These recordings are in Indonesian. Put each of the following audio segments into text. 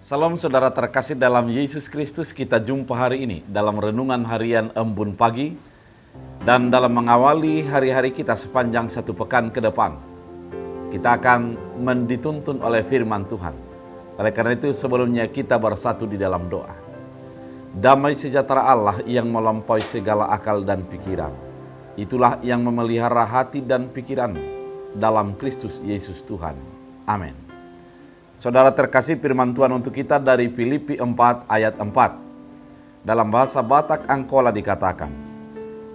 Salam saudara terkasih dalam Yesus Kristus, kita jumpa hari ini dalam renungan harian Embun Pagi dan dalam mengawali hari-hari kita sepanjang satu pekan ke depan. Kita akan dituntun oleh firman Tuhan. Oleh karena itu sebelumnya kita bersatu di dalam doa. Damai sejahtera Allah yang melampaui segala akal dan pikiran, itulah yang memelihara hati dan pikiran dalam Kristus Yesus Tuhan. Amin. Saudara terkasih, firman Tuhan untuk kita dari Filipi 4 ayat 4. Dalam bahasa Batak Angkola dikatakan,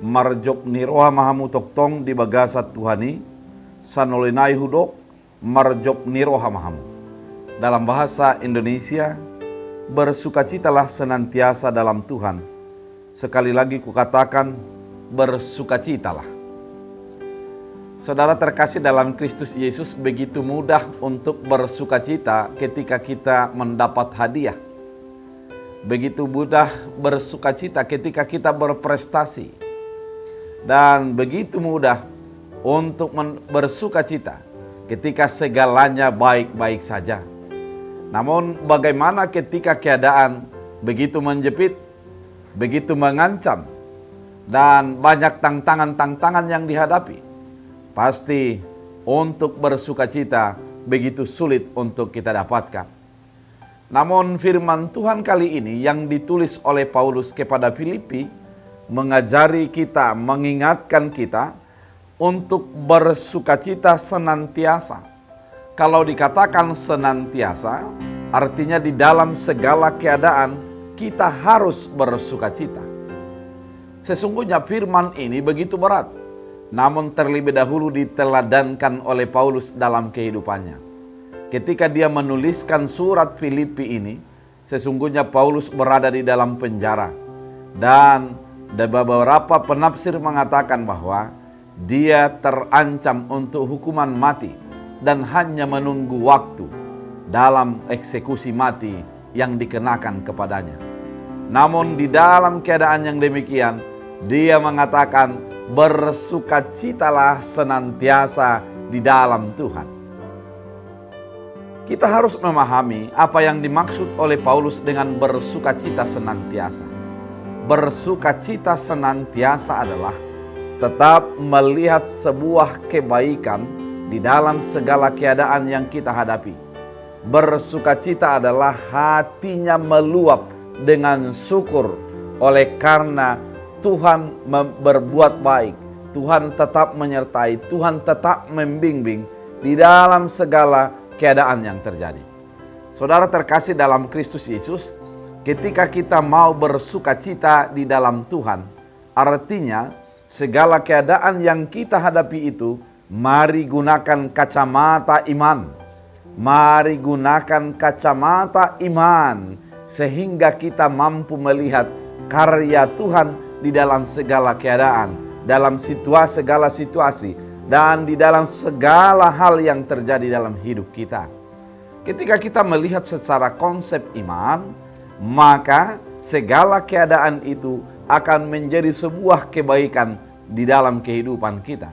marjok ni roha mahamu toktong di bagasat Tuhani, sanolinai hudok marjok ni roha mahamu. Dalam bahasa Indonesia, bersukacitalah senantiasa dalam Tuhan. Sekali lagi kukatakan, bersukacitalah. Saudara terkasih dalam Kristus Yesus, begitu mudah untuk bersukacita ketika kita mendapat hadiah. Begitu mudah bersukacita ketika kita berprestasi. Dan begitu mudah untuk bersukacita ketika segalanya baik-baik saja. Namun bagaimana ketika keadaan begitu menjepit, begitu mengancam, dan banyak tantangan-tantangan yang dihadapi? Pasti untuk bersukacita begitu sulit untuk kita dapatkan. Namun firman Tuhan kali ini yang ditulis oleh Paulus kepada Filipi mengajari kita, mengingatkan kita untuk bersukacita senantiasa. Kalau dikatakan senantiasa, artinya di dalam segala keadaan kita harus bersukacita. Sesungguhnya firman ini begitu berat, namun terlebih dahulu diteladankan oleh Paulus dalam kehidupannya. Ketika dia menuliskan surat Filipi ini, sesungguhnya Paulus berada di dalam penjara. Dan beberapa penafsir mengatakan bahwa dia terancam untuk hukuman mati dan hanya menunggu waktu dalam eksekusi mati yang dikenakan kepadanya. Namun di dalam keadaan yang demikian, dia mengatakan, bersukacitalah senantiasa di dalam Tuhan. Kita harus memahami apa yang dimaksud oleh Paulus dengan bersukacita senantiasa. Bersukacita senantiasa adalah tetap melihat sebuah kebaikan di dalam segala keadaan yang kita hadapi. Bersukacita adalah hatinya meluap dengan syukur oleh karena Tuhan berbuat baik, Tuhan tetap menyertai, Tuhan tetap membimbing di dalam segala keadaan yang terjadi. Saudara terkasih dalam Kristus Yesus, ketika kita mau bersukacita di dalam Tuhan, artinya segala keadaan yang kita hadapi itu, mari gunakan kacamata iman. Mari gunakan kacamata iman, sehingga kita mampu melihat karya Tuhan di dalam segala keadaan, dalam segala situasi, dan di dalam segala hal yang terjadi dalam hidup kita. Ketika kita melihat secara konsep iman, maka segala keadaan itu akan menjadi sebuah kebaikan di dalam kehidupan kita.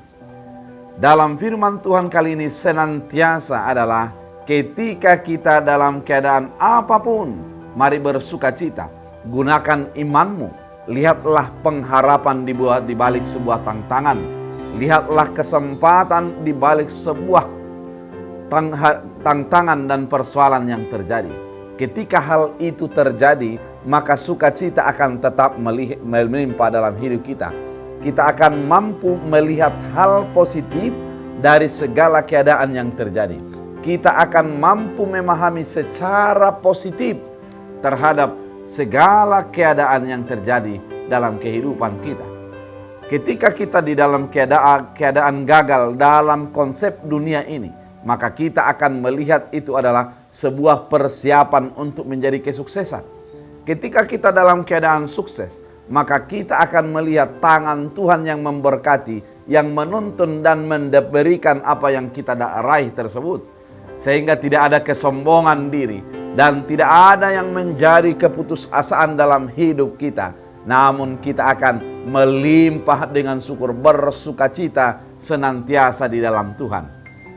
Dalam firman Tuhan kali ini, senantiasa adalah ketika kita dalam keadaan apapun, mari bersukacita, gunakan imanmu. Lihatlah pengharapan di balik sebuah tantangan. Lihatlah kesempatan di balik sebuah tantangan dan persoalan yang terjadi. Ketika hal itu terjadi, maka sukacita akan tetap melimpah dalam hidup kita. Kita akan mampu melihat hal positif dari segala keadaan yang terjadi. Kita akan mampu memahami secara positif terhadap segala keadaan yang terjadi dalam kehidupan kita. Ketika kita di dalam keadaan gagal dalam konsep dunia ini, maka kita akan melihat itu adalah sebuah persiapan untuk menjadi kesuksesan. Ketika kita dalam keadaan sukses, maka kita akan melihat tangan Tuhan yang memberkati, yang menuntun dan memberikan apa yang kita raih tersebut. Sehingga tidak ada kesombongan diri dan tidak ada yang menjadi keputusasaan dalam hidup kita. Namun kita akan melimpah dengan syukur, bersukacita senantiasa di dalam Tuhan.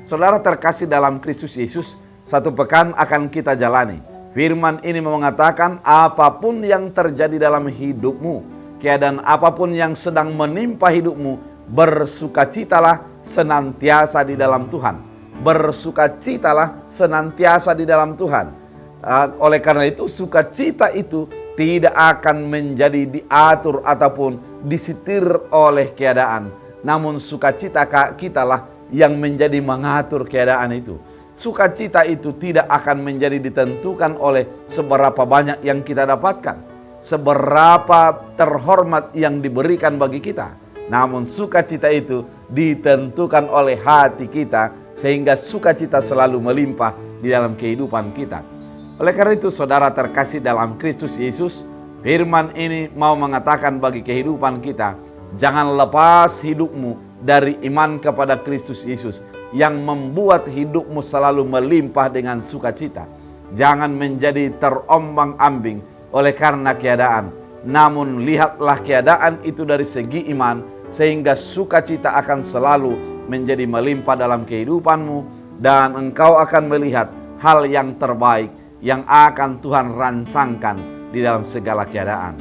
Saudara terkasih dalam Kristus Yesus, satu pekan akan kita jalani. Firman ini mengatakan apapun yang terjadi dalam hidupmu, keadaan apapun yang sedang menimpa hidupmu, bersukacitalah senantiasa di dalam Tuhan. Bersukacitalah senantiasa di dalam Tuhan. Oleh karena itu, sukacita itu tidak akan menjadi diatur ataupun disetir oleh keadaan. Namun sukacita kitalah yang menjadi mengatur keadaan itu. Sukacita itu tidak akan menjadi ditentukan oleh seberapa banyak yang kita dapatkan, seberapa terhormat yang diberikan bagi kita. Namun sukacita itu ditentukan oleh hati kita, sehingga sukacita selalu melimpah di dalam kehidupan kita. Oleh karena itu, saudara terkasih dalam Kristus Yesus, firman ini mau mengatakan bagi kehidupan kita, jangan lepas hidupmu dari iman kepada Kristus Yesus yang membuat hidupmu selalu melimpah dengan sukacita. Jangan menjadi terombang-ambing oleh karena keadaan, namun lihatlah keadaan itu dari segi iman, sehingga sukacita akan selalu menjadi melimpah dalam kehidupanmu, dan engkau akan melihat hal yang terbaik yang akan Tuhan rancangkan di dalam segala keadaan.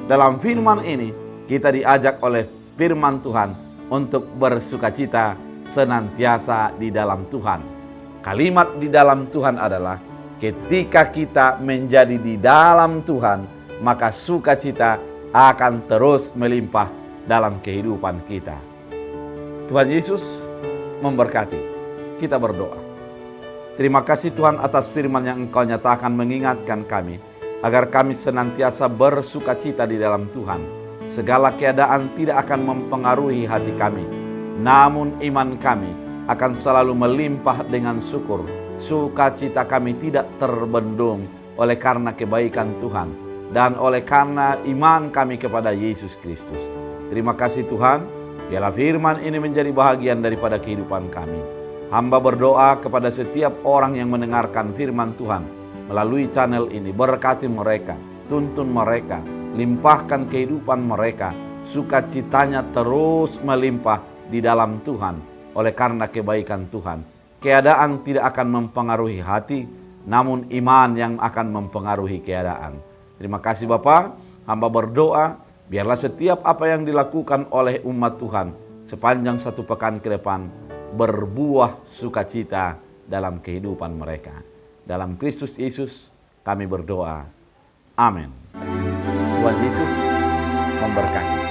Dalam firman ini kita diajak oleh firman Tuhan untuk bersukacita senantiasa di dalam Tuhan. Kalimat di dalam Tuhan adalah ketika kita menjadi di dalam Tuhan, maka sukacita akan terus melimpah dalam kehidupan kita. Tuhan Yesus memberkati. Kita berdoa. Terima kasih Tuhan atas firman yang Engkau nyatakan mengingatkan kami, agar kami senantiasa bersukacita di dalam Tuhan. Segala keadaan tidak akan mempengaruhi hati kami, namun iman kami akan selalu melimpah dengan syukur. Sukacita kami tidak terbendung oleh karena kebaikan Tuhan dan oleh karena iman kami kepada Yesus Kristus. Terima kasih Tuhan, biarlah firman ini menjadi bahagian daripada kehidupan kami. Hamba berdoa kepada setiap orang yang mendengarkan firman Tuhan melalui channel ini. Berkati mereka, tuntun mereka, limpahkan kehidupan mereka. Sukacitanya terus melimpah di dalam Tuhan oleh karena kebaikan Tuhan. Keadaan tidak akan mempengaruhi hati, namun iman yang akan mempengaruhi keadaan. Terima kasih Bapa. Hamba berdoa, biarlah setiap apa yang dilakukan oleh umat Tuhan sepanjang satu pekan ke depan berbuah sukacita dalam kehidupan mereka. Dalam Kristus Yesus kami berdoa. Amin. Tuhan Yesus memberkati.